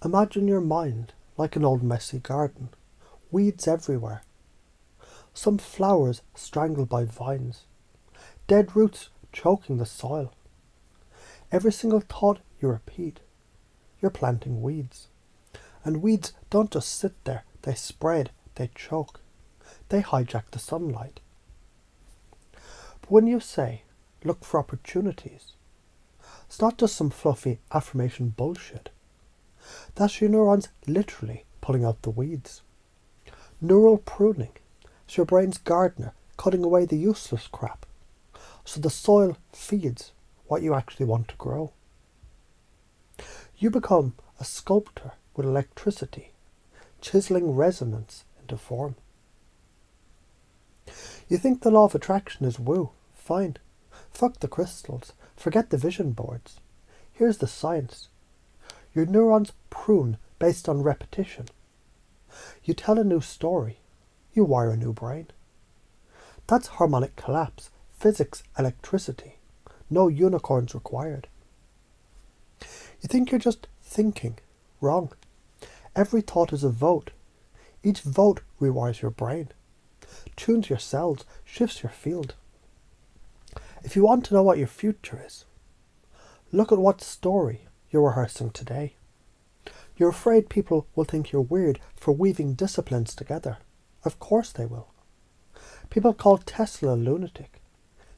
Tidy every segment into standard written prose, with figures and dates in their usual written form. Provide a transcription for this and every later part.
Imagine your mind like an old messy garden, weeds everywhere, some flowers strangled by vines, dead roots choking the soil. Every single thought you repeat, you're planting weeds. And weeds don't just sit there, they spread, they choke, they hijack the sunlight. But when you say, look for opportunities, it's not just some fluffy affirmation bullshit. That's your neurons literally pulling out the weeds. Neural pruning is your brain's gardener cutting away the useless crap, so the soil feeds what you actually want to grow. You become a sculptor with electricity, chiseling resonance into form. You think the law of attraction is woo? Fine. Fuck the crystals. Forget the vision boards. Here's the science. Your neurons prune based on repetition. You tell a new story. You wire a new brain. That's harmonic collapse, physics, electricity. No unicorns required. You think you're just thinking. Wrong. Every thought is a vote. Each vote rewires your brain, tunes your cells, shifts your field. If you want to know what your future is, look at what story you're rehearsing today. You're afraid people will think you're weird for weaving disciplines together. Of course they will. People called Tesla a lunatic.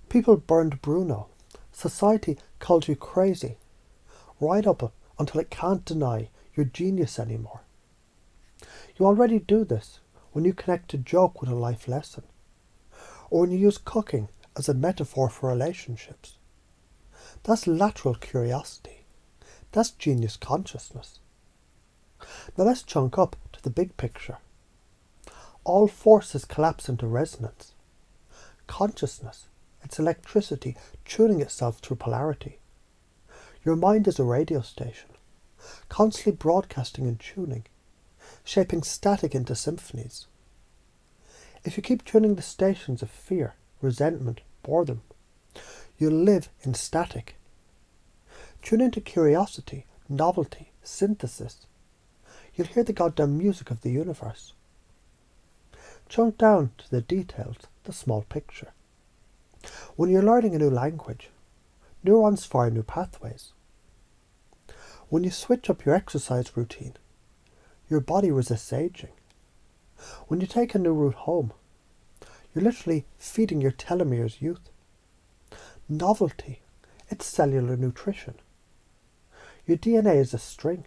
People burned Bruno. Society called you crazy. Right up until it can't deny your genius anymore. You already do this when you connect a joke with a life lesson, or when you use cooking as a metaphor for relationships. That's lateral curiosity. That's genius consciousness. Now let's chunk up to the big picture. All forces collapse into resonance. Consciousness, it's electricity tuning itself through polarity. Your mind is a radio station, constantly broadcasting and tuning, shaping static into symphonies. If you keep tuning the stations of fear, resentment, boredom, you'll live in static. Tune into curiosity, novelty, synthesis. You'll hear the goddamn music of the universe. Chunk down to the details, the small picture. When you're learning a new language, neurons fire new pathways. When you switch up your exercise routine, your body resists aging. When you take a new route home, you're literally feeding your telomeres youth. Novelty, it's cellular nutrition. Your DNA is a string.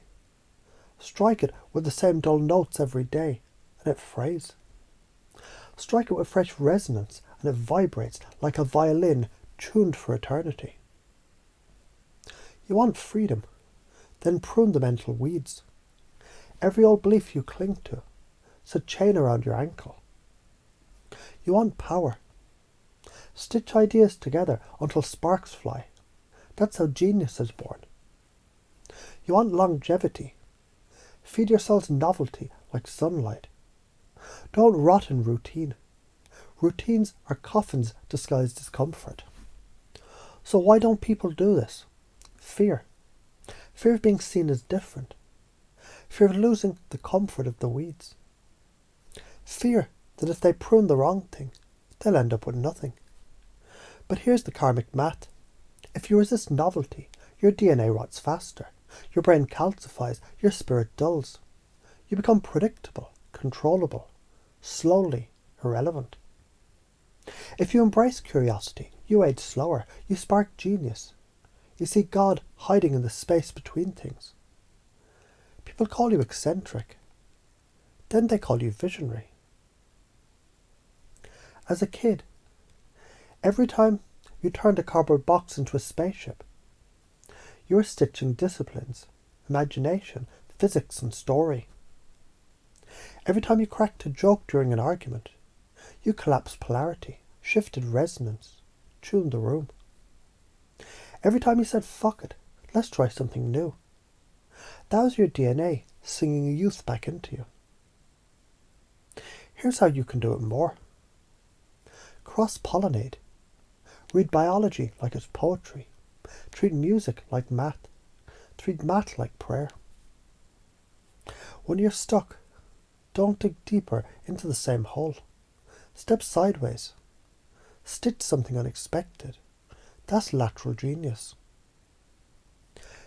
Strike it with the same dull notes every day, and it frays. Strike it with fresh resonance, and it vibrates like a violin tuned for eternity. You want freedom, then prune the mental weeds. Every old belief you cling to, it's a chain around your ankle. You want power. Stitch ideas together until sparks fly. That's how genius is born. You want longevity. Feed yourselves novelty like sunlight. Don't rot in routine. Routines are coffins disguised as comfort. So why don't people do this? Fear. Fear of being seen as different. Fear of losing the comfort of the weeds. Fear that if they prune the wrong thing, they'll end up with nothing. But here's the karmic math. If you resist novelty, your DNA rots faster. Your brain calcifies, your spirit dulls. You become predictable, controllable, slowly irrelevant. If you embrace curiosity, you age slower, you spark genius. You see God hiding in the space between things. People call you eccentric. Then they call you visionary. As a kid, every time you turned a cardboard box into a spaceship, you were stitching disciplines, imagination, physics and story. Every time you cracked a joke during an argument, you collapsed polarity, shifted resonance, tuned the room. Every time you said, fuck it, let's try something new. That was your DNA singing a youth back into you. Here's how you can do it more. Cross-pollinate. Read biology like it's poetry. Treat music like math. Treat math like prayer. When you're stuck, don't dig deeper into the same hole. Step sideways. Stitch something unexpected. That's lateral genius.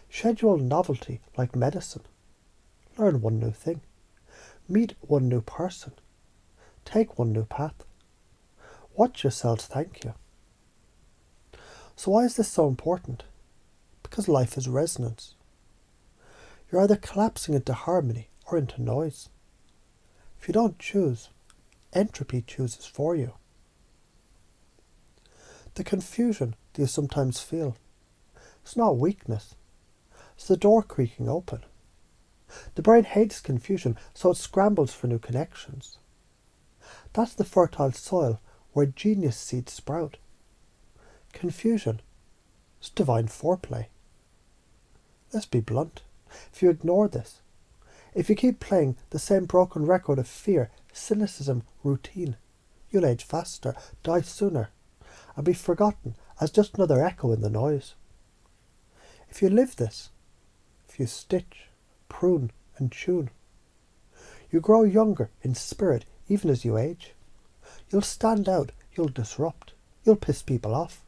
Schedule novelty like medicine. Learn one new thing. Meet one new person. Take one new path. Watch yourselves thank you. So why is this so important? Because life is resonance. You're either collapsing into harmony or into noise. If you don't choose, entropy chooses for you. The confusion that you sometimes feel, it's not weakness. It's the door creaking open. The brain hates confusion, so it scrambles for new connections. That's the fertile soil where genius seeds sprout. Confusion is divine foreplay. Let's be blunt. If you ignore this, if you keep playing the same broken record of fear, cynicism, routine, you'll age faster, die sooner, and be forgotten as just another echo in the noise. If you live this, if you stitch, prune and tune, you grow younger in spirit even as you age. You'll stand out, you'll disrupt, you'll piss people off.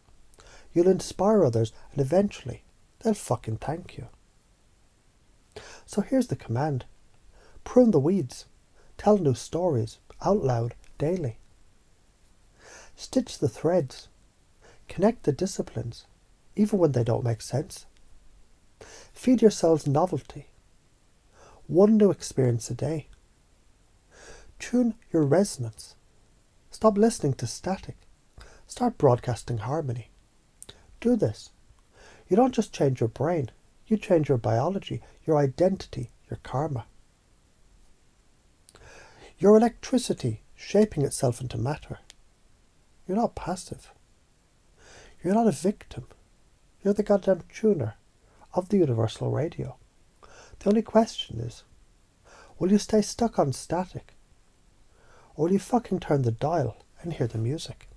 You'll inspire others and eventually they'll fucking thank you. So here's the command. Prune the weeds. Tell new stories out loud daily. Stitch the threads. Connect the disciplines, even when they don't make sense. Feed yourselves novelty. One new experience a day. Tune your resonance. Stop listening to static. Start broadcasting harmony. Do this. You don't just change your brain. You change your biology, your identity, your karma. Your electricity shaping itself into matter. You're not passive. You're not a victim. You're the goddamn tuner of the universal radio. The only question is, will you stay stuck on static? Or will you fucking turn the dial and hear the music?